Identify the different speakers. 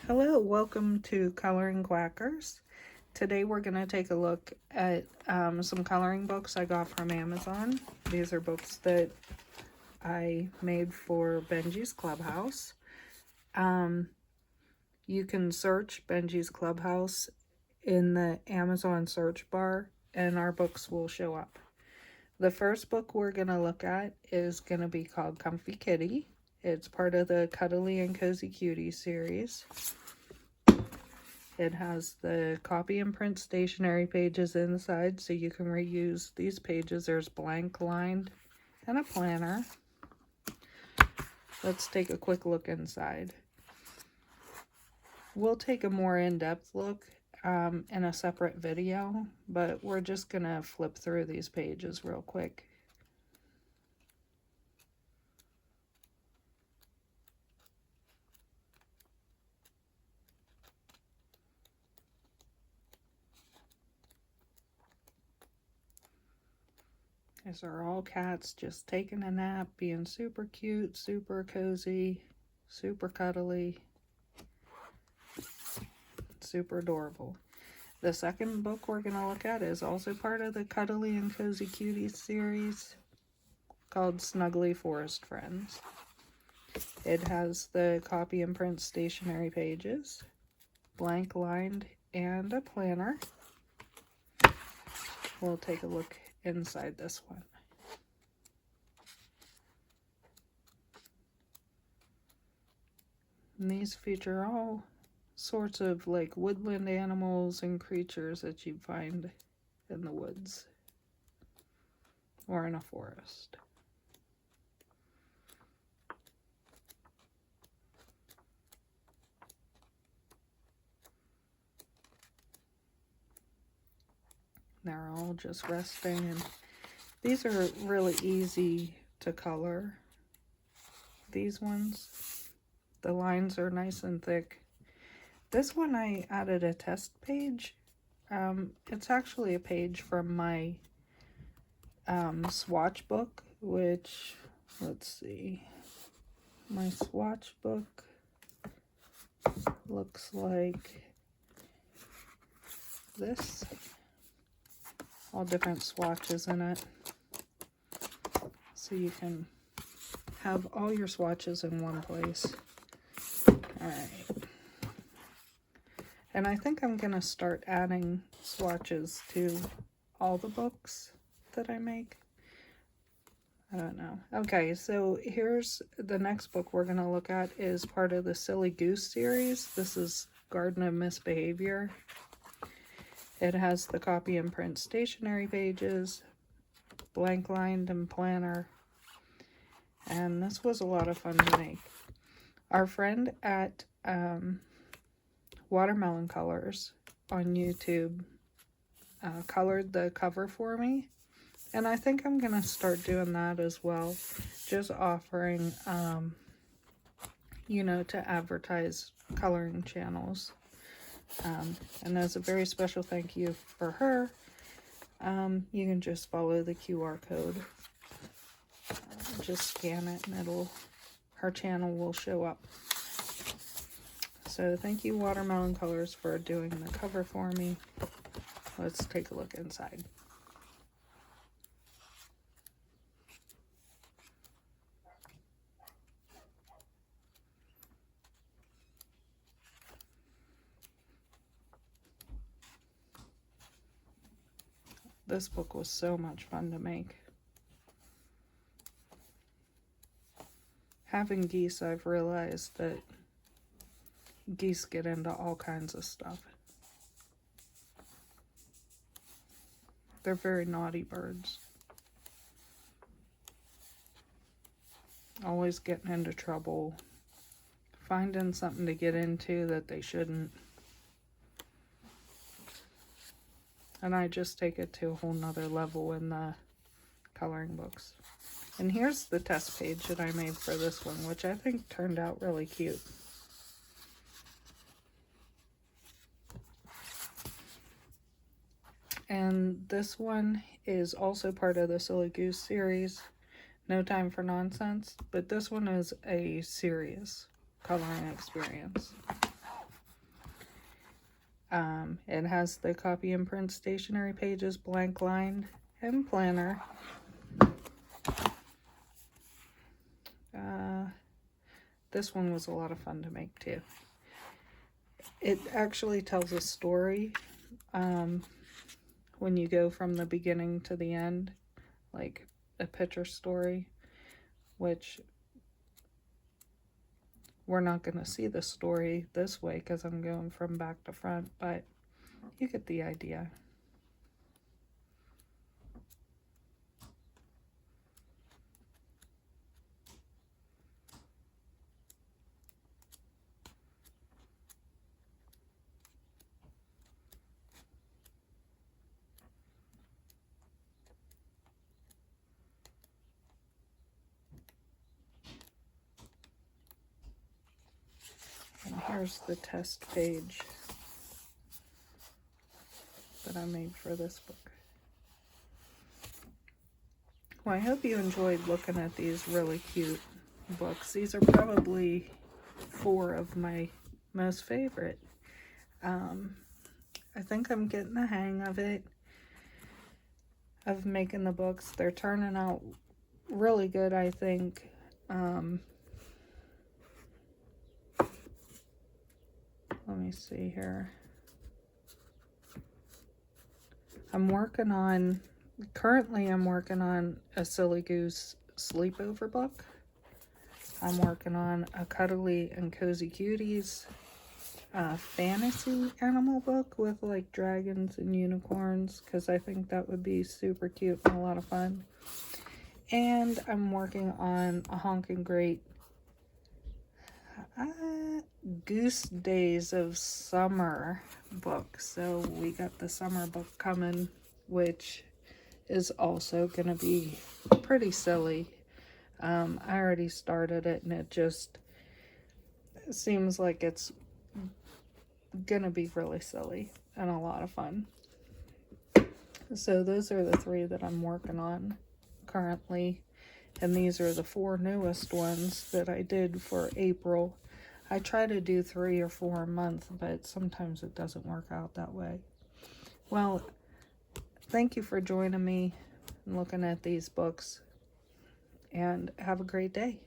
Speaker 1: Hello, welcome to Coloring Quackers. Today we're going to take a look at some coloring books I got from Amazon. These are books that I made for Benji's Clubhouse. You can search Benji's Clubhouse in the Amazon search bar and our books will show up. The first book we're going to look at is going to be called Comfy Kitty. It's part of the Cuddly and Cozy Cuties series. It has the copy and print stationery pages inside, so you can reuse these pages. There's blank lined and a planner. Let's take a quick look inside. We'll take a more in-depth look in a separate video, but we're just gonna flip through these pages real quick. These are all cats just taking a nap, being super cute, super cozy, super cuddly, super adorable. The second book we're going to look at is also part of the Cuddly and Cozy Cuties series called Snuggly Forest Friends. It has the copy and print stationery pages, blank lined, and a planner. We'll take a look inside this one. And these feature all sorts of like woodland animals and creatures that you find in the woods or in a forest. They're all just resting, and these are really easy to color. These ones, the lines are nice and thick. This one I added a test page. It's actually a page from my swatch book, which, let's see, my swatch book looks like this. All different swatches in it, so you can have all your swatches in one place. Alright, and I think I'm gonna start adding swatches to all the books that I make. I don't know. Okay, so here's the next book we're gonna look at is part of the Silly Goose series. This is Garden of Misbehavior. It has the copy and print stationery pages, blank lined and planner, and this was a lot of fun to make. Our friend at Watermelon Colors on YouTube colored the cover for me, and I think I'm gonna start doing that as well, just offering you know, to advertise coloring channels. And as a very special thank you for her, you can just follow the QR code. Just scan it and her channel will show up. So thank you, Watermelon Colors, for doing the cover for me. Let's take a look inside. This book was so much fun to make. Having geese, I've realized that geese get into all kinds of stuff. They're very naughty birds. Always getting into trouble. Finding something to get into that they shouldn't. And I just take it to a whole nother level in the coloring books. And here's the test page that I made for this one, which I think turned out really cute. And this one is also part of the Silly Goose series, No Time for Nonsense, but this one is a serious coloring experience. It has the copy and print stationery pages, blank line, and planner. This one was a lot of fun to make too. It actually tells a story when you go from the beginning to the end, like a picture story, which we're not going to see the story this way because I'm going from back to front, but you get the idea. And here's the test page that I made for this book. Well, I hope you enjoyed looking at these really cute books. These are probably 4 of my most favorite. I think I'm getting the hang of it, of making the books. They're turning out really good, I think. Let me see here. Currently I'm working on a Silly Goose sleepover book. I'm working on a Cuddly and Cozy Cuties fantasy animal book with like dragons and unicorns, because I think that would be super cute and a lot of fun. And I'm working on a honking great Goose Days of Summer book. So we got the summer book coming, which is also going to be pretty silly. I already started it and it just seems like it's gonna be really silly and a lot of fun. So those are the 3 that I'm working on currently, and these are the 4 newest ones that I did for April. I try to do 3 or 4 a month, but sometimes it doesn't work out that way. Well, thank you for joining me and looking at these books, and have a great day.